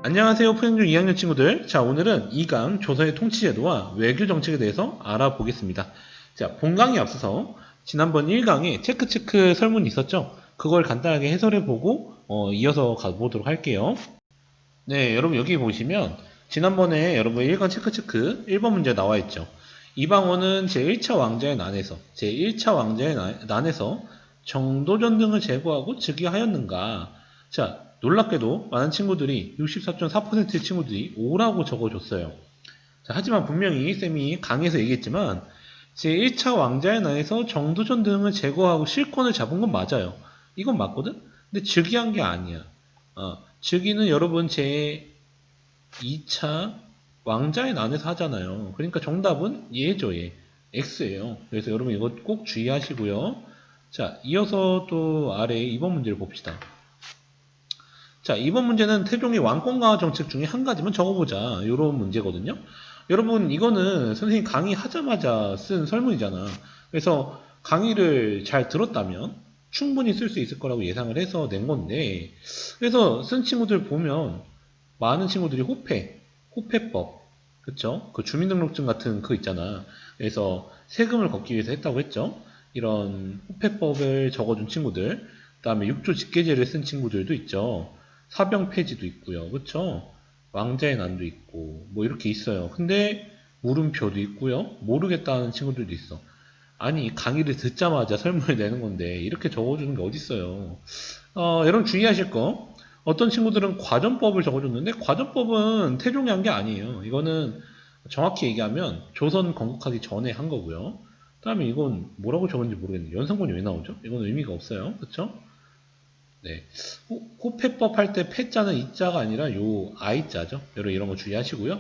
안녕하세요. 푸른중 2학년 친구들. 자, 오늘은 2강 조선의 통치제도와 외교 정책에 대해서 알아보겠습니다. 자, 본강에 앞서서 지난번 1강에 체크체크 설문이 있었죠? 그걸 간단하게 해설해보고 이어서 가보도록 할게요. 네, 여러분 여기 보시면 지난번에 여러분 1강 체크체크 1번 문제 나와 있죠. 이방원은 제1차 왕자의 난에서 제1차 왕자의 난에서 정도전 등을 제거하고 즉위하였는가? 자, 놀랍게도 많은 친구들이 64.4%의 친구들이 O라고 적어줬어요. 자, 하지만 분명히 쌤이 강의에서 얘기했지만 제1차 왕자의 난에서 정도전 등을 제거하고 실권을 잡은 건 맞아요. 이건 맞거든? 근데 즉위한 게 아니야. 즉위는 여러분 제 2차 왕자의 난에서 하잖아요. 그러니까 정답은 얘죠, 얘. X예요. 그래서 여러분 이거 꼭 주의하시고요. 자, 이어서 또 아래 2번 문제를 봅시다. 자, 이번 문제는 태종의 왕권 강화 정책 중에 한 가지만 적어보자. 이런 문제거든요. 여러분, 이거는 선생님 강의하자마자 쓴 설문이잖아. 그래서 강의를 잘 들었다면 충분히 쓸 수 있을 거라고 예상을 해서 낸 건데, 그래서 쓴 친구들 보면 많은 친구들이 호패법, 그쵸? 그 주민등록증 같은 거 있잖아. 그래서 세금을 걷기 위해서 했다고 했죠. 이런 호패법을 적어준 친구들, 그 다음에 육조 직계제를 쓴 친구들도 있죠. 사병 폐지도 있고요. 그쵸? 왕자의 난도 있고, 뭐 이렇게 있어요. 근데 물음표도 있고요. 모르겠다는 친구들도 있어. 아니, 강의를 듣자마자 설문을 내는 건데, 이렇게 적어주는 게 어딨어요. 여러분 주의하실 거. 어떤 친구들은 과전법을 적어줬는데, 과전법은 태종이 한 게 아니에요. 이거는 정확히 얘기하면 조선 건국하기 전에 한 거고요. 그 다음에 이건 뭐라고 적었는지 모르겠는데, 연산군이 왜 나오죠? 이건 의미가 없어요. 그쵸? 네. 호패법 할 때 패자는 이자가 아니라 요 아이자죠. 여러분 이런 거 주의하시고요.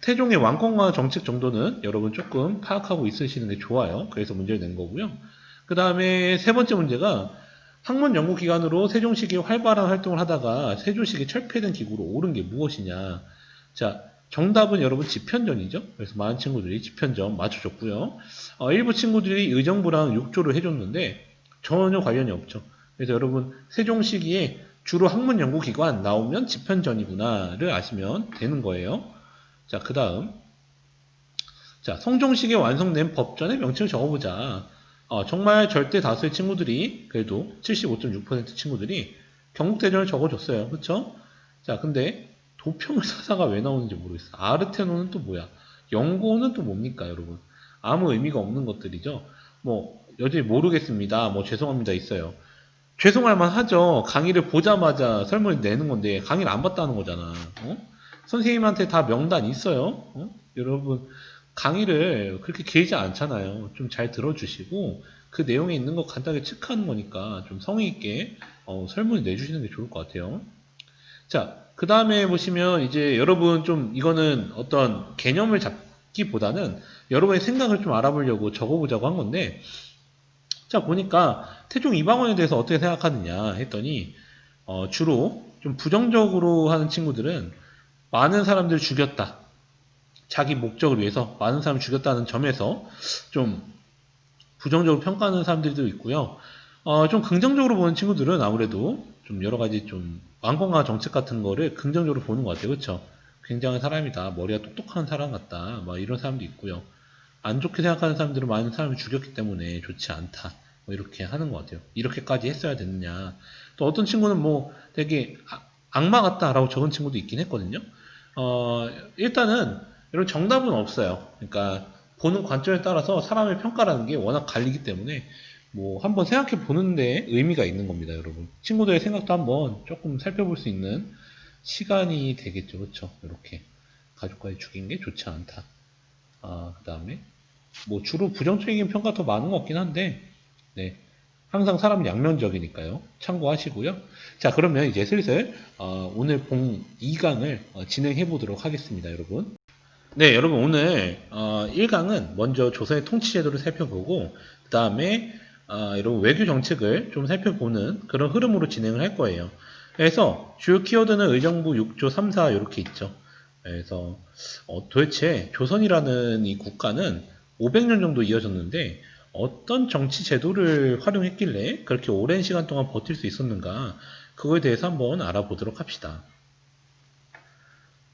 태종의 왕권과 정책 정도는 여러분 조금 파악하고 있으시는 게 좋아요. 그래서 문제를 낸 거고요. 그 다음에 세 번째 문제가 학문 연구 기관으로 세종시기 활발한 활동을 하다가 세종시기 철폐된 기구로 오른 게 무엇이냐. 자, 정답은 여러분 집현전이죠. 그래서 많은 친구들이 집현전 맞춰줬고요. 일부 친구들이 의정부랑 육조를 해줬는데 전혀 관련이 없죠. 그래서 여러분 세종 시기에 주로 학문 연구 기관 나오면 집현전이구나를 아시면 되는 거예요. 자, 그 다음. 자, 성종시기에 완성된 법전의 명칭을 적어보자. 정말 절대 다수의 친구들이, 그래도 75.6% 친구들이 경국대전을 적어줬어요. 그쵸? 자, 근데 도평을 사사가 왜 나오는지 모르겠어. 아르테노는 또 뭐야? 영고는 또 뭡니까, 여러분? 아무 의미가 없는 것들이죠. 뭐, 여전히 모르겠습니다. 뭐, 죄송합니다. 있어요. 죄송할 만 하죠. 강의를 보자마자 설문을 내는 건데, 강의를 안 봤다는 거잖아. 선생님한테 다 명단 있어요. 여러분, 강의를 그렇게 길지 않잖아요. 좀 잘 들어주시고, 그 내용에 있는 거 간단하게 체크하는 거니까 좀 성의 있게 설문을 내주시는 게 좋을 것 같아요. 자, 그 다음에 보시면 이제 여러분 좀 이거는 어떤 개념을 잡기보다는 여러분의 생각을 좀 알아보려고 적어보자고 한 건데, 자, 보니까 태종 이방원에 대해서 어떻게 생각하느냐 했더니, 주로 좀 부정적으로 하는 친구들은 많은 사람들을 죽였다. 자기 목적을 위해서 많은 사람을 죽였다는 점에서 좀 부정적으로 평가하는 사람들도 있고요. 좀 긍정적으로 보는 친구들은 아무래도 좀 여러 가지 좀 왕권과 정책 같은 거를 긍정적으로 보는 것 같아요. 그렇죠? 굉장한 사람이다. 머리가 똑똑한 사람 같다. 막 이런 사람도 있고요. 안 좋게 생각하는 사람들은 많은 사람을 죽였기 때문에 좋지 않다. 뭐 이렇게 하는 것 같아요. 이렇게까지 했어야 됐느냐. 또 어떤 친구는 뭐 되게 악마 같다라고 적은 친구도 있긴 했거든요. 일단은 이런 정답은 없어요. 그러니까 보는 관점에 따라서 사람의 평가라는 게 워낙 갈리기 때문에 뭐 한번 생각해 보는데 의미가 있는 겁니다, 여러분. 친구들의 생각도 한번 조금 살펴볼 수 있는 시간이 되겠죠, 그렇죠? 이렇게 가족까지 죽인 게 좋지 않다. 그 다음에 뭐 주로 부정적인 평가 더 많은 것 같긴 한데, 네. 항상 사람은 양면적이니까요. 참고하시고요. 자, 그러면 이제 슬슬 오늘 본 2강을 진행해 보도록 하겠습니다, 여러분. 네, 여러분 오늘 1강은 먼저 조선의 통치 제도를 살펴보고 그 다음에 여러분 외교 정책을 좀 살펴보는 그런 흐름으로 진행을 할 거예요. 그래서 주요 키워드는 의정부 6조 3, 4 이렇게 있죠. 그래서 도대체 조선이라는 이 국가는 500년 정도 이어졌는데 어떤 정치 제도를 활용했길래 그렇게 오랜 시간 동안 버틸 수 있었는가 그거에 대해서 한번 알아보도록 합시다.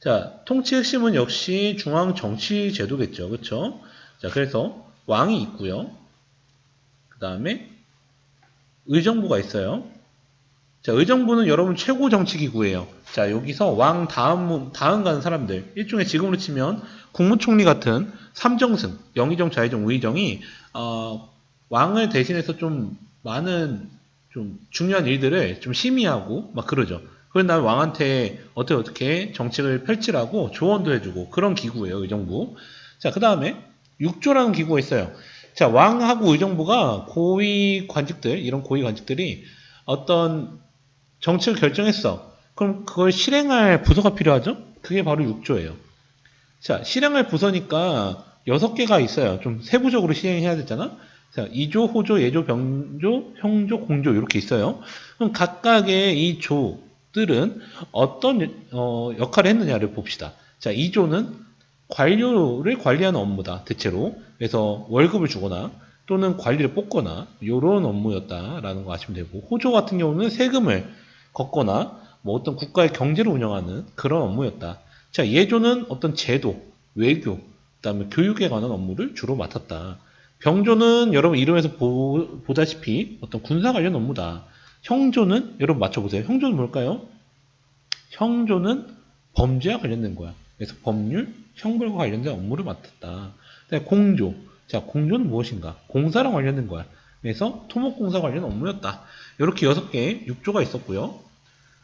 자, 통치 핵심은 역시 중앙 정치 제도겠죠. 그쵸? 자, 그래서 왕이 있고요. 그 다음에 의정부가 있어요. 자, 의정부는 여러분 최고 정치기구예요. 자, 여기서 왕 다음 가는 사람들, 일종의 지금으로 치면 국무총리 같은 삼정승, 영의정, 좌의정, 우의정이 왕을 대신해서 좀 많은 좀 중요한 일들을 좀 심의하고 막 그러죠. 그런 다음에 왕한테 어떻게 정책을 펼치라고 조언도 해주고 그런 기구예요, 의정부. 자, 그 다음에 육조라는 기구가 있어요. 자, 왕하고 의정부가 고위 관직들, 이런 고위 관직들이 어떤 정책을 결정했어. 그럼 그걸 실행할 부서가 필요하죠? 그게 바로 6조예요. 자, 실행할 부서니까 6개가 있어요. 좀 세부적으로 시행해야 되잖아? 자, 2조, 호조, 예조, 병조, 형조, 공조 이렇게 있어요. 그럼 각각의 이 조들은 어떤 역할을 했느냐를 봅시다. 자, 2조는 관료를 관리하는 업무다. 대체로. 그래서 월급을 주거나 또는 관리를 뽑거나 이런 업무였다라는 거 아시면 되고 호조 같은 경우는 세금을 걷거나 뭐 어떤 국가의 경제를 운영하는 그런 업무였다. 자, 예조는 어떤 제도, 외교, 그다음에 교육에 관한 업무를 주로 맡았다. 병조는 여러분 이름에서 보다시피 어떤 군사 관련 업무다. 형조는 여러분 맞춰보세요. 형조는 뭘까요? 형조는 범죄와 관련된 거야. 그래서 법률, 형벌과 관련된 업무를 맡았다. 그다음에 공조. 자, 공조는 무엇인가? 공사랑 관련된 거야. 그래서 토목공사 관련 업무였다. 이렇게 6개, 6조가 있었고요.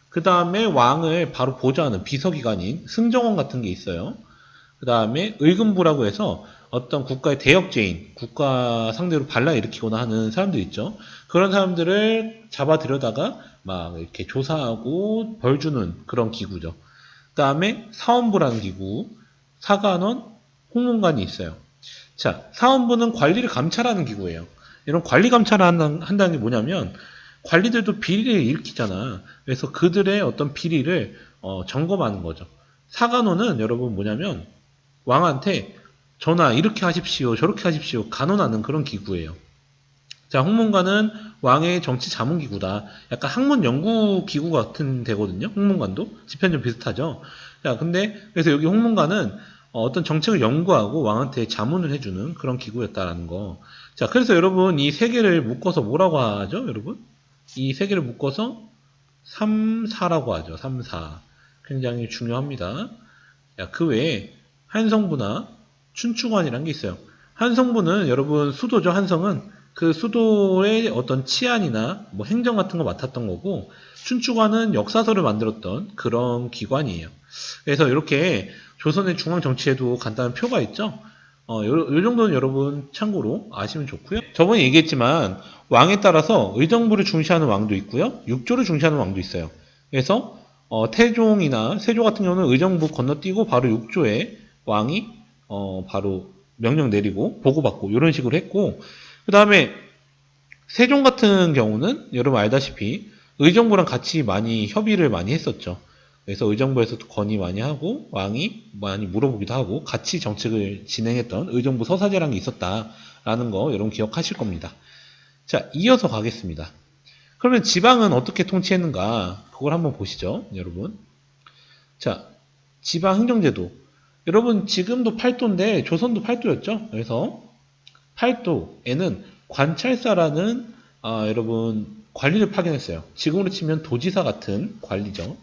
그 다음에 왕을 바로 보좌하는 비서기관인 승정원 같은 게 있어요. 그 다음에 의금부라고 해서 어떤 국가의 대역죄인, 국가 상대로 반란 일으키거나 하는 사람들 있죠. 그런 사람들을 잡아 들여다가 막 이렇게 조사하고 벌 주는 그런 기구죠. 그 다음에 사원부라는 기구, 사관원, 홍문관이 있어요. 자, 사원부는 관리를 감찰하는 기구예요. 이런 관리 감찰을 한다는 게 뭐냐면 관리들도 비리를 일으키잖아. 그래서 그들의 어떤 비리를 점검하는 거죠. 사관원은 여러분 뭐냐면 왕한테 전하 이렇게 하십시오, 저렇게 하십시오 간언하는 그런 기구예요. 자, 홍문관은 왕의 정치 자문 기구다. 약간 학문 연구 기구 같은 데거든요. 홍문관도 지편 좀 비슷하죠. 자, 근데 그래서 여기 홍문관은 어떤 정책을 연구하고 왕한테 자문을 해주는 그런 기구였다라는 거. 자, 그래서 여러분 이 세 개를 묶어서 뭐라고 하죠, 여러분? 이 세 개를 묶어서 3, 4라고 하죠. 3, 4. 굉장히 중요합니다. 야, 그 외에 한성부나 춘추관이라는 게 있어요. 한성부는 여러분 수도죠. 한성은 그 수도의 어떤 치안이나 뭐 행정 같은 거 맡았던 거고 춘추관은 역사서를 만들었던 그런 기관이에요. 그래서 이렇게 조선의 중앙 정치에도 간단한 표가 있죠. 요 정도는 여러분 참고로 아시면 좋고요. 저번에 얘기했지만 왕에 따라서 의정부를 중시하는 왕도 있고요. 육조를 중시하는 왕도 있어요. 그래서 태종이나 세조 같은 경우는 의정부 건너뛰고 바로 육조에 왕이 바로 명령 내리고 보고받고 이런 식으로 했고 그 다음에 세종 같은 경우는 여러분 알다시피 의정부랑 같이 많이 협의를 많이 했었죠. 그래서 의정부에서도 건의 많이 하고 왕이 많이 물어보기도 하고 같이 정책을 진행했던 의정부 서사제라는 게 있었다라는 거 여러분 기억하실 겁니다. 자, 이어서 가겠습니다. 그러면 지방은 어떻게 통치했는가? 그걸 한번 보시죠, 여러분. 자, 지방 행정제도. 여러분 지금도 팔도인데 조선도 팔도였죠. 그래서 팔도에는 관찰사라는 여러분 관리를 파견했어요. 지금으로 치면 도지사 같은 관리죠.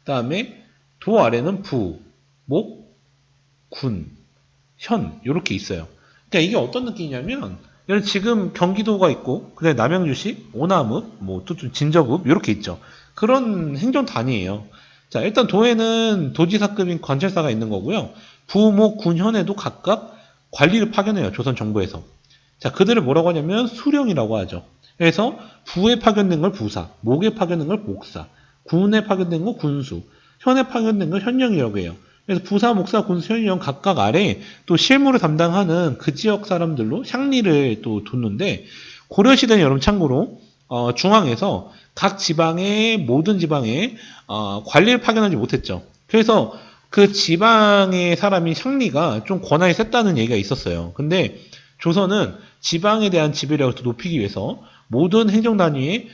그다음에 도 아래는 부, 목, 군, 현 이렇게 있어요. 그러니까 이게 어떤 느낌이냐면 예를 지금 경기도가 있고 그다음에 남양주시, 오남읍, 뭐 또 진저읍 이렇게 있죠. 그런 행정 단위예요. 자, 일단 도에는 도지사급인 관찰사가 있는 거고요. 부, 목, 군, 현에도 각각 관리를 파견해요. 조선 정부에서. 자, 그들을 뭐라고 하냐면 수령이라고 하죠. 그래서 부에 파견된 걸 부사, 목에 파견된 걸 목사, 군에 파견된 걸 군수, 현에 파견된 걸 현령이라고 해요. 그래서 부사, 목사, 군수, 현령 각각 아래 또 실무를 담당하는 그 지역 사람들로 향리를 또 뒀는데 고려시대는 여러분 참고로 중앙에서 각 지방의 모든 지방에 관리를 파견하지 못했죠. 그래서 그 지방의 사람이 향리가 좀 권한이 셌다는 얘기가 있었어요. 근데 조선은 지방에 대한 지배력을 더 높이기 위해서 모든 행정단위에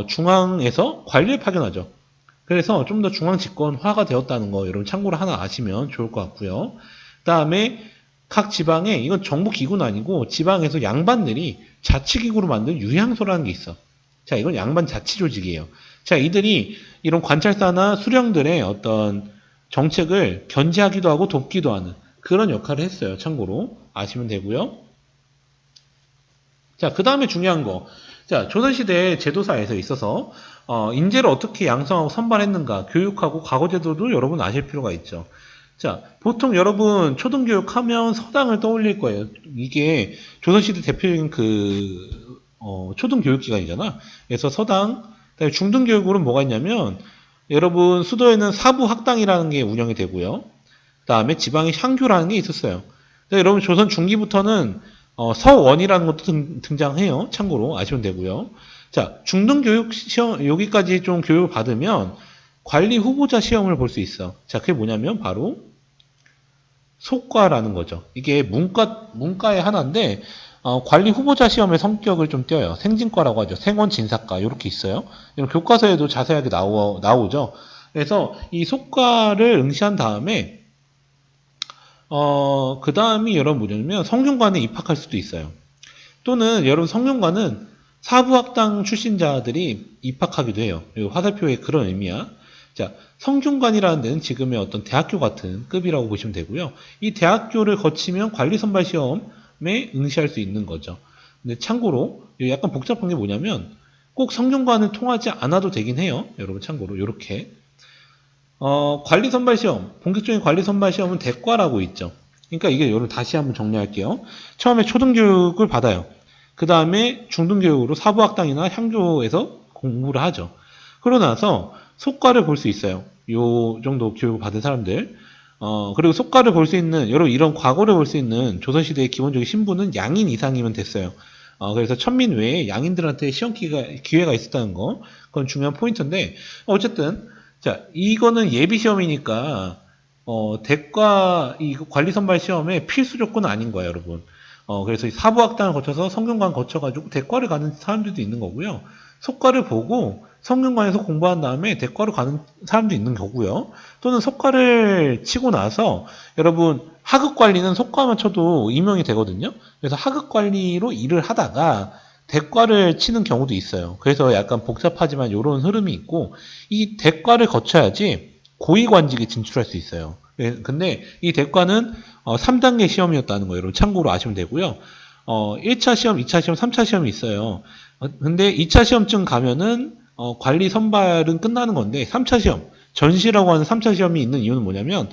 중앙에서 관리를 파견하죠. 그래서 좀 더 중앙 집권화가 되었다는 거 여러분 참고로 하나 아시면 좋을 것 같고요. 그 다음에 각 지방에 이건 정부 기구는 아니고 지방에서 양반들이 자치기구로 만든 유향소라는 게 있어. 자, 이건 양반 자치 조직이에요. 자, 이들이 이런 관찰사나 수령들의 어떤 정책을 견제하기도 하고 돕기도 하는 그런 역할을 했어요. 참고로 아시면 되고요. 자, 그 다음에 중요한 거. 자, 조선시대 제도사에서 있어서 인재를 어떻게 양성하고 선발했는가 교육하고 과거제도도 여러분 아실 필요가 있죠. 자, 보통 여러분 초등교육 하면 서당을 떠올릴 거예요. 이게 조선시대 대표적인 초등교육기관이잖아. 그래서 서당, 그다음에 중등교육으로는 뭐가 있냐면 여러분 수도에는 사부학당이라는 게 운영이 되고요. 그다음에 지방에 향교라는 게 있었어요. 여러분 조선 중기부터는 서원이라는 것도 등장해요. 참고로 아시면 되고요. 자, 중등교육 시험 여기까지 좀 교육을 받으면 관리 후보자 시험을 볼 수 있어. 자, 그게 뭐냐면 바로 속과라는 거죠. 이게 문과의 하나인데 관리 후보자 시험의 성격을 좀 띄어요. 생진과라고 하죠. 생원진사과 이렇게 있어요. 이런 교과서에도 자세하게 나오죠. 그래서 이 속과를 응시한 다음에 그 다음이 여러분 뭐냐면 성균관에 입학할 수도 있어요. 또는 여러분 성균관은 사부학당 출신자들이 입학하기도 해요. 화살표의 그런 의미야. 자, 성균관이라는 데는 지금의 어떤 대학교 같은 급이라고 보시면 되고요. 이 대학교를 거치면 관리선발 시험에 응시할 수 있는 거죠. 근데 참고로 약간 복잡한 게 뭐냐면 꼭 성균관을 통하지 않아도 되긴 해요. 여러분 참고로 이렇게 관리선발 시험, 본격적인 관리선발 시험은 대과라고 있죠. 그러니까 이게 여러분 다시 한번 정리할게요. 처음에 초등교육을 받아요. 그 다음에 중등교육으로 사부학당이나 향교에서 공부를 하죠. 그러고 나서 속과를 볼 수 있어요. 요 정도 교육을 받은 사람들. 그리고 속과를 볼 수 있는, 여러분 이런 과거를 볼 수 있는 조선시대의 기본적인 신분은 양인 이상이면 됐어요. 그래서 천민 외에 양인들한테 시험 기회가 있었다는 거. 그건 중요한 포인트인데, 어쨌든, 자, 이거는 예비 시험이니까, 대과, 이 관리 선발 시험의 필수 조건은 아닌 거예요, 여러분. 그래서 사부학당을 거쳐서 성균관 거쳐가지고 대과를 가는 사람들도 있는 거고요. 속과를 보고 성균관에서 공부한 다음에 대과로 가는 사람도 있는 거고요. 또는 속과를 치고 나서 여러분 하급 관리는 속과만 쳐도 임용이 되거든요. 그래서 하급 관리로 일을 하다가 대과를 치는 경우도 있어요. 그래서 약간 복잡하지만 이런 흐름이 있고 이 대과를 거쳐야지 고위관직에 진출할 수 있어요. 근데 이 대과는 3단계 시험이었다는 거 여러분 참고로 아시면 되고요. 1차 시험, 2차 시험, 3차 시험이 있어요. 근데 2차 시험쯤 가면은 관리 선발은 끝나는 건데 3차 시험, 전시라고 하는 3차 시험이 있는 이유는 뭐냐면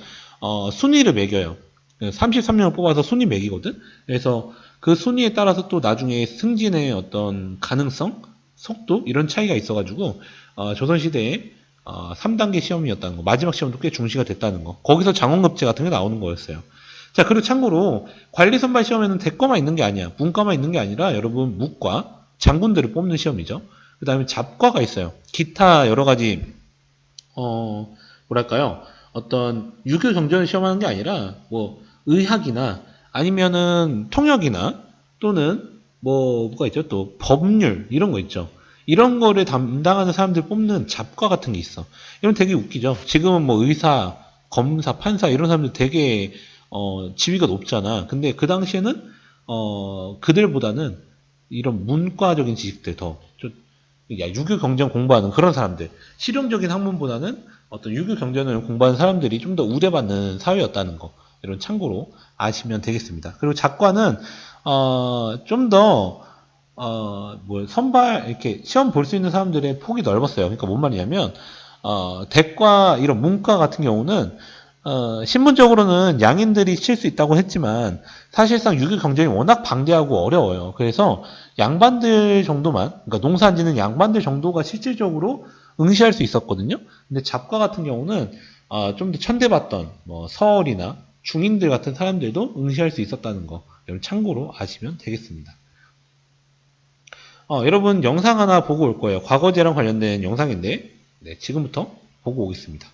순위를 매겨요. 33명을 뽑아서 순위 매기거든. 그래서 그 순위에 따라서 또 나중에 승진의 어떤 가능성, 속도 이런 차이가 있어가지고 조선시대에 3단계 시험이었다는 거, 마지막 시험도 꽤 중시가 됐다는 거. 거기서 장원급제 같은 게 나오는 거였어요. 자, 그리고 참고로 관리 선발 시험에는 대과만 있는 게 아니야. 문과만 있는 게 아니라 여러분 무과, 장군들을 뽑는 시험이죠. 그 다음에 잡과가 있어요. 기타 여러 가지 뭐랄까요? 어떤 유교 경전을 시험하는 게 아니라 뭐 의학이나 아니면은 통역이나 또는 뭐가 있죠? 또 법률 이런 거 있죠. 이런 거를 담당하는 사람들 뽑는 잡과 같은 게 있어. 이건 되게 웃기죠. 지금은 뭐 의사, 검사, 판사 이런 사람들 되게 지위가 높잖아. 근데 그 당시에는 그들보다는 이런 문과적인 지식들 유교 경전 공부하는 그런 사람들, 실용적인 학문보다는 어떤 유교 경전을 공부하는 사람들이 좀 더 우대받는 사회였다는 거, 이런 참고로 아시면 되겠습니다. 그리고 작과는 좀 더 선발 이렇게 시험 볼 수 있는 사람들의 폭이 넓었어요. 그러니까 뭔 말이냐면 대과 이런 문과 같은 경우는 신분적으로는 양인들이 칠 수 있다고 했지만 사실상 유교 경쟁이 워낙 방대하고 어려워요. 그래서 양반들 정도만, 그러니까 농사 짓는 양반들 정도가 실질적으로 응시할 수 있었거든요. 근데 잡과 같은 경우는 좀 더 천대받던 뭐 서얼이나 중인들 같은 사람들도 응시할 수 있었다는 거 여러분 참고로 아시면 되겠습니다. 여러분 영상 하나 보고 올 거예요. 과거제랑 관련된 영상인데 네, 지금부터 보고 오겠습니다.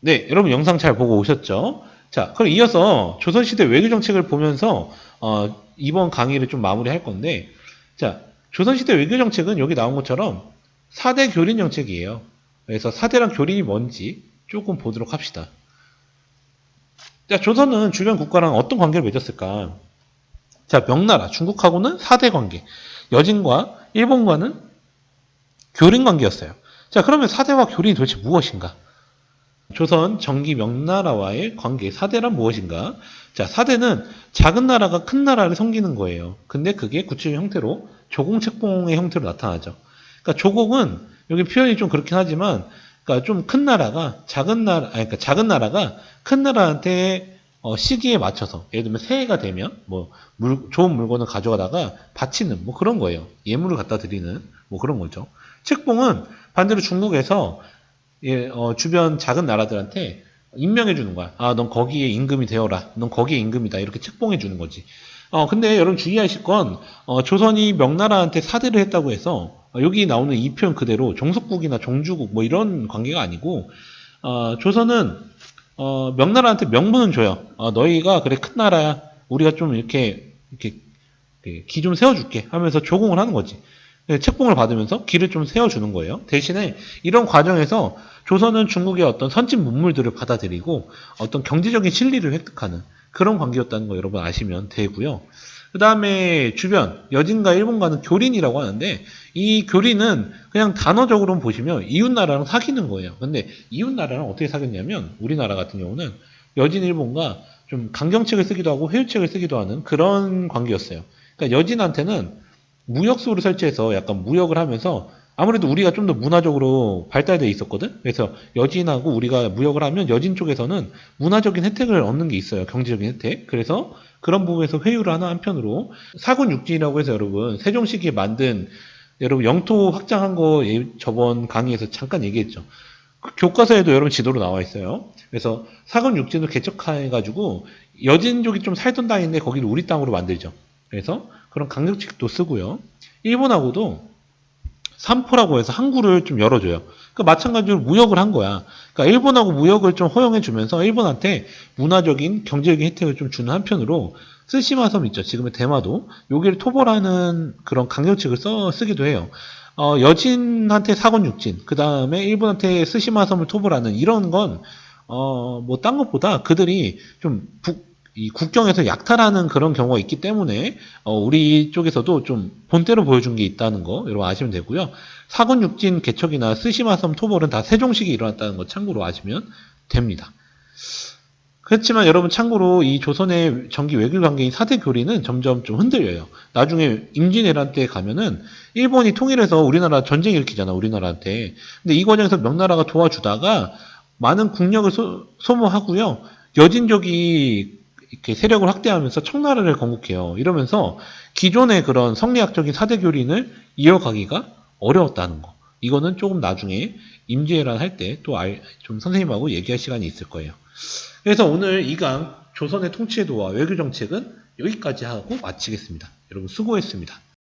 네, 여러분 영상 잘 보고 오셨죠? 자, 그럼 이어서 조선시대 외교정책을 보면서 이번 강의를 좀 마무리할 건데, 자, 조선시대 외교정책은 여기 나온 것처럼 4대 교린 정책이에요. 그래서 4대랑 교린이 뭔지 조금 보도록 합시다. 자, 조선은 주변 국가랑 어떤 관계를 맺었을까? 자, 명나라, 중국하고는 4대 관계. 여진과 일본과는 교린 관계였어요. 자, 그러면 4대와 교린이 도대체 무엇인가? 조선 정기 명나라와의 관계, 사대란 무엇인가? 자, 사대는 작은 나라가 큰 나라를 섬기는 거예요. 근데 그게 구체적인 형태로 조공책봉의 형태로 나타나죠. 그러니까 조공은 여기 표현이 좀 그렇긴 하지만, 그러니까 좀 큰 나라가 작은 나라, 아니, 그러니까 작은 나라가 큰 나라한테 시기에 맞춰서, 예를 들면 새해가 되면 뭐 좋은 물건을 가져가다가 바치는 뭐 그런 거예요. 예물을 갖다 드리는 뭐 그런 거죠. 책봉은 반대로 중국에서 주변 작은 나라들한테 임명해 주는 거야. 아, 넌 거기에 임금이 되어라. 넌 거기에 임금이다. 이렇게 책봉해 주는 거지. 근데 여러분 주의하실 건, 조선이 명나라한테 사대를 했다고 해서, 여기 나오는 이 표현 그대로 종속국이나 종주국 뭐 이런 관계가 아니고, 조선은, 명나라한테 명분은 줘요. 너희가 그래 큰 나라야. 우리가 좀 이렇게 기 좀 세워줄게 하면서 조공을 하는 거지. 책봉을 받으면서 길을 좀 세워주는 거예요. 대신에 이런 과정에서 조선은 중국의 어떤 선진 문물들을 받아들이고 어떤 경제적인 실리를 획득하는 그런 관계였다는 거 여러분 아시면 되고요. 그 다음에 주변 여진과 일본과는 교린이라고 하는데 이 교린은 그냥 단어적으로 보시면 이웃나라랑 사귀는 거예요. 근데 이웃나라랑 어떻게 사귀냐면 우리나라 같은 경우는 여진 일본과 좀 강경책을 쓰기도 하고 회유책을 쓰기도 하는 그런 관계였어요. 그러니까 여진한테는 무역소를 설치해서 약간 무역을 하면서 아무래도 우리가 좀 더 문화적으로 발달되어 있었거든. 그래서 여진하고 우리가 무역을 하면 여진 쪽에서는 문화적인 혜택을 얻는 게 있어요. 경제적인 혜택. 그래서 그런 부분에서 회유를 하나 한편으로 사군육진이라고 해서 여러분 세종 시기에 만든 여러분 영토 확장한 거 저번 강의에서 잠깐 얘기했죠. 그 교과서에도 여러분 지도로 나와 있어요. 그래서 사군육진을 개척해가지고 여진족이 좀 살던 땅인데 거기를 우리 땅으로 만들죠. 그래서 그런 강력책도 쓰고요. 일본하고도 삼포라고 해서 항구를 좀 열어줘요. 그 마찬가지로 무역을 한 거야. 그러니까 일본하고 무역을 좀 허용해주면서 일본한테 문화적인 경제적인 혜택을 좀 주는 한편으로 쓰시마 섬 있죠. 지금의 대마도 여기를 토벌하는 그런 강력책을 쓰기도 해요. 여진한테 사건육진, 그 다음에 일본한테 스시마 섬을 토벌하는 이런 건 뭐 딴 것보다 그들이 좀 이 국경에서 약탈하는 그런 경우가 있기 때문에 우리 쪽에서도 좀 본때로 보여준 게 있다는 거 여러분 아시면 되고요. 사군육진 개척이나 스시마섬 토벌은 다 세종시기에 일어났다는 거 참고로 아시면 됩니다. 그렇지만 여러분 참고로 이 조선의 정기 외교 관계인 사대 교리는 점점 좀 흔들려요. 나중에 임진왜란 때 가면은 일본이 통일해서 우리나라 전쟁 일으키잖아, 우리나라한테. 근데 이 과정에서 명나라가 도와주다가 많은 국력을 소모하고요. 여진족이 이렇게 세력을 확대하면서 청나라를 건국해요. 이러면서 기존의 그런 성리학적인 사대 교린을 이어가기가 어려웠다는 거. 이거는 조금 나중에 임진왜란 할 때 또 좀 선생님하고 얘기할 시간이 있을 거예요. 그래서 오늘 이 강 조선의 통치제도와 외교정책은 여기까지 하고 마치겠습니다. 여러분 수고했습니다.